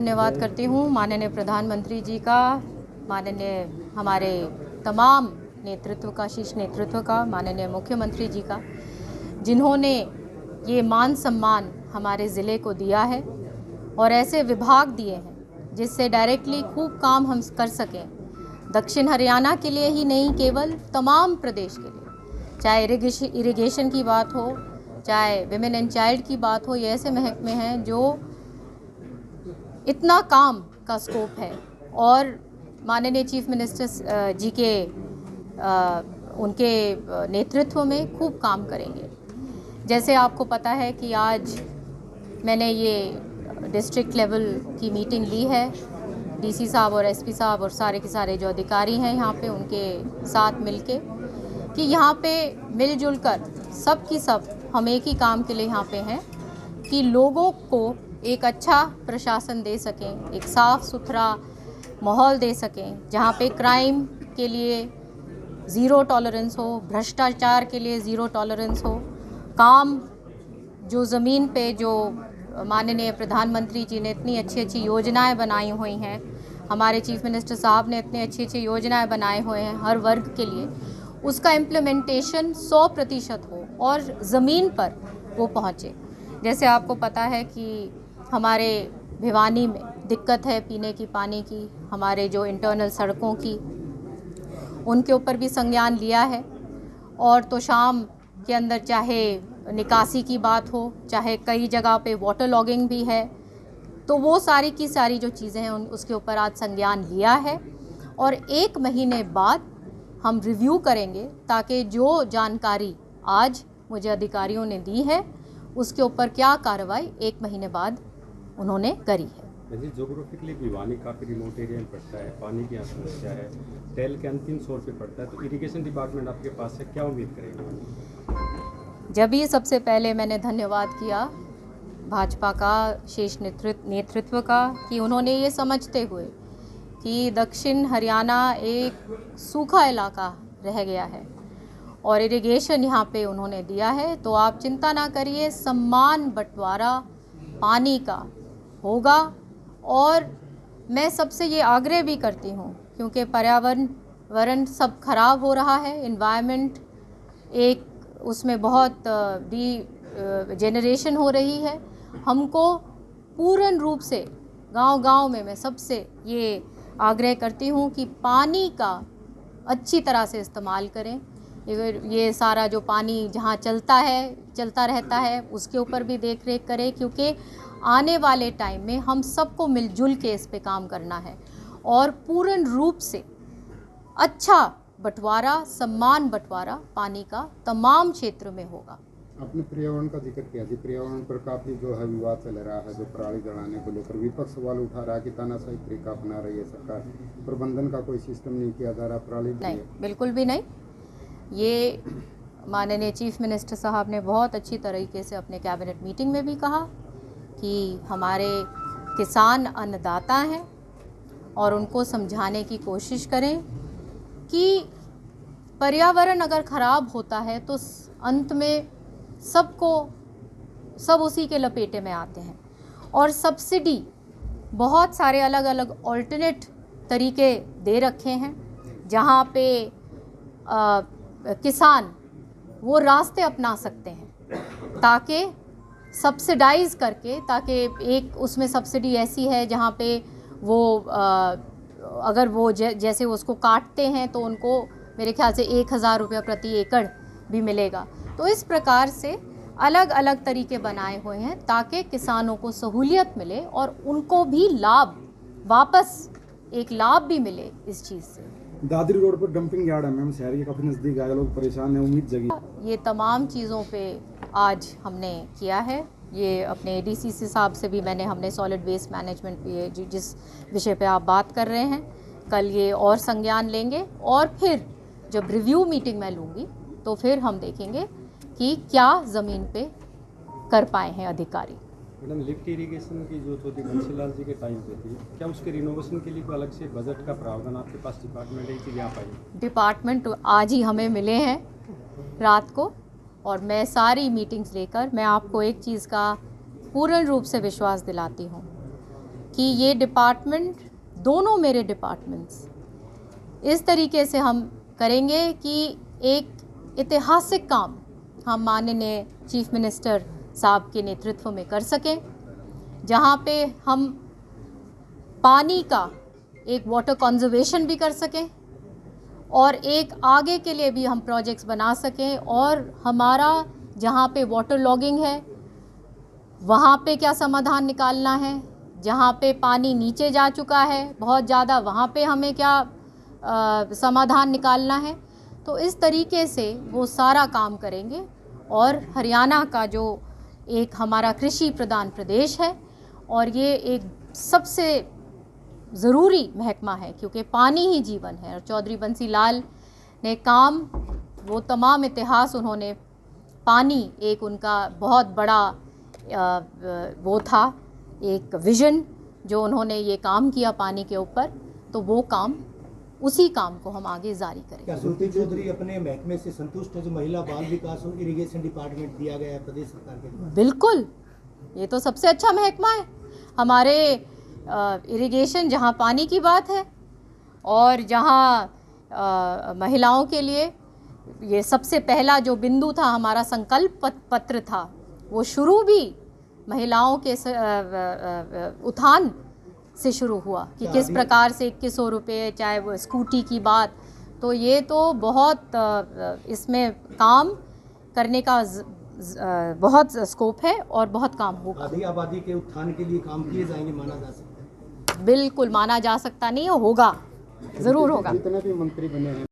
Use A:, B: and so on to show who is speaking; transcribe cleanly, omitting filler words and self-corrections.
A: धन्यवाद करती हूँ माननीय प्रधानमंत्री जी का, माननीय हमारे तमाम नेतृत्व का, शीर्ष नेतृत्व का, माननीय मुख्यमंत्री जी का, जिन्होंने ये मान सम्मान हमारे ज़िले को दिया है और ऐसे विभाग दिए हैं जिससे डायरेक्टली खूब काम हम कर सकें। दक्षिण हरियाणा के लिए ही नहीं, केवल तमाम प्रदेश के लिए, चाहे इरिगेशन की बात हो, चाहे विमेन एंड चाइल्ड की बात हो, ये ऐसे महकमे हैं जो इतना काम का स्कोप है और माननीय चीफ मिनिस्टर जी के उनके नेतृत्व में खूब काम करेंगे। जैसे आपको पता है कि आज मैंने ये डिस्ट्रिक्ट लेवल की मीटिंग ली है, डीसी साहब और एसपी साहब और सारे के सारे जो अधिकारी हैं यहाँ पे, उनके साथ मिलके, कि यहाँ पे मिलजुल कर सब की सब हम एक ही काम के लिए यहाँ पे हैं कि लोगों को एक अच्छा प्रशासन दे सकें, एक साफ़ सुथरा माहौल दे सकें, जहाँ पे क्राइम के लिए ज़ीरो टॉलरेंस हो, भ्रष्टाचार के लिए ज़ीरो टॉलरेंस हो, काम जो ज़मीन पे जो माननीय प्रधानमंत्री जी ने इतनी अच्छी अच्छी योजनाएं बनाई हुई हैं, हमारे चीफ मिनिस्टर साहब ने इतनी अच्छी अच्छी योजनाएं बनाए हुए हैं हर वर्ग के लिए, उसका इम्प्लीमेंटेशन 100% हो और ज़मीन पर वो पहुँचे। जैसे आपको पता है कि हमारे भिवानी में दिक्कत है पीने की पानी की, हमारे जो इंटरनल सड़कों की, उनके ऊपर भी संज्ञान लिया है। और तो शाम के अंदर चाहे निकासी की बात हो, चाहे कई जगह पे वाटर लॉगिंग भी है, तो वो सारी की सारी जो चीज़ें हैं उसके ऊपर आज संज्ञान लिया है और 1 महीने बाद हम रिव्यू करेंगे ताकि जो जानकारी आज मुझे अधिकारियों ने दी है उसके ऊपर क्या कार्रवाई 1 महीने बाद उन्होंने करी है।
B: जोग्राफिकली भिवानी काफ़ी रिमोट एरिया में पड़ता है, पानी की समस्या है, टेल के 300 रुपये पड़ता है, तो इरिगेशन डिपार्टमेंट आपके पास है, क्या उम्मीद करेंगे?
A: जब ही सबसे पहले मैंने धन्यवाद किया भाजपा का शीर्ष नेतृत्व का कि उन्होंने ये समझते हुए कि दक्षिण हरियाणा एक सूखा इलाका रह गया है और इरिगेशन यहाँ पे उन्होंने दिया है, तो आप चिंता ना करिए, समान बंटवारा पानी का होगा। और मैं सबसे ये आग्रह भी करती हूँ, क्योंकि पर्यावरण सब खराब हो रहा है, इन्वायरमेंट एक उसमें बहुत जेनरेशन हो रही है, हमको पूर्ण रूप से गांव-गांव में मैं सबसे ये आग्रह करती हूँ कि पानी का अच्छी तरह से इस्तेमाल करें। ये सारा जो पानी जहाँ चलता रहता है उसके ऊपर भी देख रेख करें, क्योंकि आने वाले टाइम में हम सबको मिलजुल के इस पे काम करना है और पूर्ण रूप से अच्छा बंटवारा, सम्मान बंटवारा पानी का तमाम क्षेत्र में होगा।
C: आपने पर्यावरण का जिक्र किया जी, पर्यावरण पर काफ़ी जो है विवाद चल रहा है, जो पराली जलाने को लेकर विपक्ष सवाल उठा रहा है कि तानाशाही तरीका अपना रही है सरकार, प्रबंधन का कोई सिस्टम नहीं किया जा रहा, पराली
A: नहीं, बिल्कुल भी नहीं। ये माननीय चीफ मिनिस्टर साहब ने बहुत अच्छी तरीके से अपने कैबिनेट मीटिंग में भी कहा कि हमारे किसान अन्नदाता हैं और उनको समझाने की कोशिश करें कि पर्यावरण अगर ख़राब होता है तो अंत में सब उसी के लपेटे में आते हैं। और सब्सिडी बहुत सारे अलग अलग ऑल्टरनेट तरीके दे रखे हैं जहाँ पे किसान वो रास्ते अपना सकते हैं ताकि सब्सिडाइज़ करके, ताकि एक उसमें सब्सिडी ऐसी है जहाँ पे वो अगर वो जैसे उसको काटते हैं तो उनको मेरे ख्याल से 1000 रुपया प्रति एकड़ भी मिलेगा। तो इस प्रकार से अलग अलग तरीके बनाए हुए हैं ताकि किसानों को सहूलियत मिले और उनको भी एक लाभ भी मिले इस चीज़ से।
D: दादरी रोड पर डंपिंग यार्ड है मैम, शहर के काफ़ी नज़दीक आए, लोग परेशान हैं, उम्मीद जगी।
A: ये तमाम चीज़ों पे आज हमने किया है। ये अपने एडीसीसी साहब से भी हमने सॉलिड वेस्ट मैनेजमेंट पे जिस विषय पे आप बात कर रहे हैं, कल ये और संज्ञान लेंगे और फिर जब रिव्यू मीटिंग मैं लूँगी तो फिर हम देखेंगे कि क्या ज़मीन पे कर पाए हैं अधिकारी।
B: मैडम, लिफ्ट इरिगेशन की जो थी बंसीलाल जी के टाइम पे थी, क्या उसके रिनोवेशन के लिए कोई अलग से बजट का प्रावधान आपके पास डिपार्टमेंट है कि यहाँ पाई?
A: डिपार्टमेंट आज ही हमें मिले हैं रात को और मैं सारी मीटिंग्स लेकर मैं आपको एक चीज़ का पूर्ण रूप से विश्वास दिलाती हूँ कि ये डिपार्टमेंट, दोनों मेरे डिपार्टमेंट्स इस तरीके से हम करेंगे कि एक ऐतिहासिक काम हम माननीय चीफ मिनिस्टर साहब के नेतृत्व में कर सकें, जहाँ पे हम पानी का एक वाटर कंजर्वेशन भी कर सकें और एक आगे के लिए भी हम प्रोजेक्ट्स बना सकें, और हमारा जहाँ पे वाटर लॉगिंग है वहाँ पे क्या समाधान निकालना है, जहाँ पे पानी नीचे जा चुका है बहुत ज़्यादा वहाँ पे हमें क्या समाधान निकालना है। तो इस तरीके से वो सारा काम करेंगे। और हरियाणा का जो एक हमारा कृषि प्रधान प्रदेश है और ये एक सबसे ज़रूरी महकमा है, क्योंकि पानी ही जीवन है। और चौधरी बंसी लाल ने काम, वो तमाम इतिहास उन्होंने, पानी एक उनका बहुत बड़ा वो था, एक विज़न जो उन्होंने ये काम किया पानी के ऊपर, तो वो काम, उसी काम को हम आगे जारी करेंगे।
E: क्या श्रुति चौधरी अपने महकमे से संतुष्ट है जो महिला बाल विकास और इरिगेशन डिपार्टमेंट दिया गया है प्रदेश सरकार के द्वारा?
A: बिल्कुल, ये तो सबसे अच्छा महकमा है हमारे इरिगेशन, जहाँ पानी की बात है और जहाँ महिलाओं के लिए ये सबसे पहला जो बिंदु था, हमारा संकल्प पत्र था, वो शुरू भी महिलाओं के उत्थान से शुरू हुआ कि किस प्रकार से 2100 रुपये, चाहे वो स्कूटी की बात। तो ये तो बहुत इसमें काम करने का बहुत स्कोप है और बहुत काम होगा।
E: आधी आबादी के उत्थान के लिए काम किए जाएंगे, माना जा सकता है?
A: बिल्कुल माना जा सकता नहीं, होगा, ज़रूर होगा।
C: जितने भी मंत्री बने हैं